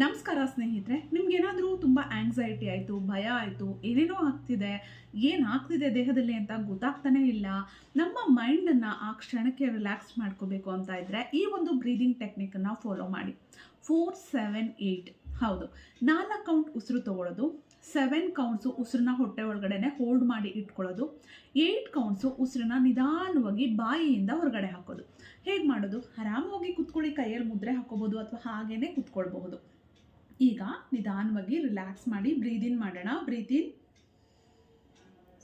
ನಮಸ್ಕಾರ ಸ್ನೇಹಿತರೆ, ನಿಮ್ಗೇನಾದರೂ ತುಂಬ ಆಂಗ್ಸೈಟಿ ಆಯಿತು, ಭಯ ಆಯಿತು, ಏನೇನೋ ಆಗ್ತಿದೆ, ಏನಾಗ್ತಿದೆ ದೇಹದಲ್ಲಿ ಅಂತ ಗೊತ್ತಾಗ್ತಾನೆ ಇಲ್ಲ, ನಮ್ಮ ಮೈಂಡನ್ನು ಆ ಕ್ಷಣಕ್ಕೆ ರಿಲ್ಯಾಕ್ಸ್ ಮಾಡ್ಕೋಬೇಕು ಅಂತ ಇದ್ದರೆ ಈ ಒಂದು ಬ್ರೀದಿಂಗ್ ಟೆಕ್ನಿಕನ್ನು ಫಾಲೋ ಮಾಡಿ. 4-7-8 ಹೌದು, 4 ಕೌಂಟ್ ಉಸಿರು ತಗೊಳ್ಳೋದು, 7 ಕೌಂಟ್ಸು ಉಸಿರನ್ನ ಹೊಟ್ಟೆ ಒಳಗಡೆನೆ ಹೋಲ್ಡ್ ಮಾಡಿ ಇಟ್ಕೊಳ್ಳೋದು, 8 ಕೌಂಟ್ಸು ಉಸಿರನ್ನ ನಿಧಾನವಾಗಿ ಬಾಯಿಯಿಂದ ಹೊರಗಡೆ ಹಾಕೋದು. ಹೇಗೆ ಮಾಡೋದು? ಆರಾಮಾಗಿ ಕುತ್ಕೊಳ್ಳಿ, ಕೈಯಲ್ಲಿ ಮುದ್ರೆ ಹಾಕೋಬೋದು ಅಥವಾ ಹಾಗೇನೆ ಕುತ್ಕೊಳ್ಬಹುದು. ಈಗ ನಿಧಾನವಾಗಿ ರಿಲ್ಯಾಕ್ಸ್ ಮಾಡಿ ಬ್ರೀದ್ ಇನ್ ಮಾಡೋಣ. ಬ್ರೀತ್ ಇನ್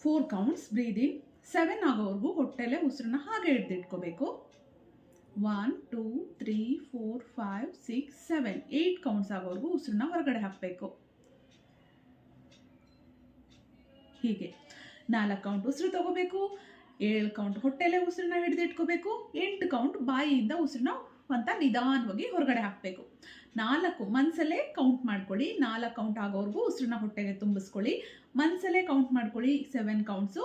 4 ಕೌಂಟ್ಸ್, ಬ್ರೀದ್ ಇನ್ 7 ಆಗೋವರೆಗೂ ಹೊಟ್ಟೆಲೆ ಉಸಿರನ್ನ ಹಾಗೆ ಹಿಡ್ದಿಟ್ಕೋಬೇಕು. 1 2 3 4 5 6 7 8 ಕೌಂಟ್ಸ್ ಆಗೋವರೆಗೂ ಉಸಿರನ್ನ ಹೊರಗಡೆ ಹಾಕಬೇಕು. ಹೀಗೆ 4 ಕೌಂಟ್ ಉಸಿರು ತಗೋಬೇಕು, 7 ಕೌಂಟ್ ಹೊಟ್ಟೆಲೆ ಉಸಿರನ್ನ ಹಿಡಿದಿಟ್ಕೋಬೇಕು, 8 ಕೌಂಟ್ ಬಾಯಿಯಿಂದ ಉಸಿರನ್ನ ಅಂತ ನಿಧಾನವಾಗಿ ಹೊರಗಡೆ ಹಾಕಬೇಕು. 4 ಮನಸ್ಸಲ್ಲೇ ಕೌಂಟ್ ಮಾಡ್ಕೊಳ್ಳಿ. 4 ಕೌಂಟ್ ಆಗೋವರೆಗೂ ಉಸಿರನ್ನ ಹೊಟ್ಟೆಗೆ ತುಂಬಿಸ್ಕೊಳ್ಳಿ. ಮನಸ್ಸಲ್ಲೇ ಕೌಂಟ್ ಮಾಡ್ಕೊಳ್ಳಿ. 7 ಕೌಂಟ್ಸು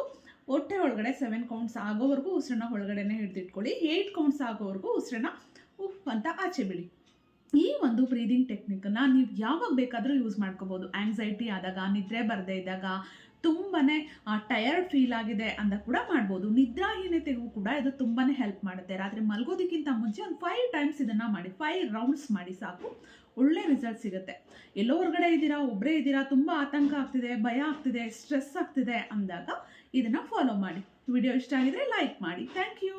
ಹೊಟ್ಟೆ ಒಳಗಡೆ 7 ಕೌಂಟ್ಸ್ ಆಗೋವರೆಗೂ ಉಸಿರನ್ನ ಒಳಗಡೆನೆ ಹಿಡಿದಿಟ್ಕೊಳ್ಳಿ. 8 ಕೌಂಟ್ಸ್ ಆಗೋವರೆಗೂ ಉಸಿರನ್ನ ಉಫ್ ಅಂತ ಆಚೆ ಬಿಡಿ. ಈ ಒಂದು ಬ್ರೀದಿಂಗ್ ಟೆಕ್ನಿಕನ್ನು ನೀವು ಯಾವಾಗ ಬೇಕಾದರೂ ಯೂಸ್ ಮಾಡ್ಕೋಬೋದು. ಆಂಗ್ಸೈಟಿ ಆದಾಗ, ನಿದ್ರೆ ಬರದೇ ಇದ್ದಾಗ, ತುಂಬಾ ಟಯರ್ಡ್ ಫೀಲ್ ಆಗಿದೆ ಅಂತ ಕೂಡ ಮಾಡ್ಬೋದು. ನಿದ್ರಾಹೀನತೆಗೂ ಕೂಡ ಇದು ತುಂಬಾ ಹೆಲ್ಪ್ ಮಾಡುತ್ತೆ. ರಾತ್ರಿ ಮಲ್ಗೋದಕ್ಕಿಂತ ಮುಂಚೆ ಒಂದು 5 ಟೈಮ್ಸ್ ಇದನ್ನು ಮಾಡಿ, 5 ರೌಂಡ್ಸ್ ಮಾಡಿ ಸಾಕು, ಒಳ್ಳೆ ರಿಸಲ್ಟ್ ಸಿಗುತ್ತೆ. ಎಲ್ಲೋ ಹೊರಗಡೆ ಇದ್ದೀರಾ, ಒಬ್ಬರೇ ಇದ್ದೀರಾ, ತುಂಬ ಆತಂಕ ಆಗ್ತಿದೆ, ಭಯ ಆಗ್ತಿದೆ, ಸ್ಟ್ರೆಸ್ ಆಗ್ತಿದೆ ಅಂದಾಗ ಇದನ್ನು ಫಾಲೋ ಮಾಡಿ. ವಿಡಿಯೋ ಇಷ್ಟ ಆಗಿದ್ರೆ ಲೈಕ್ ಮಾಡಿ. Thank you.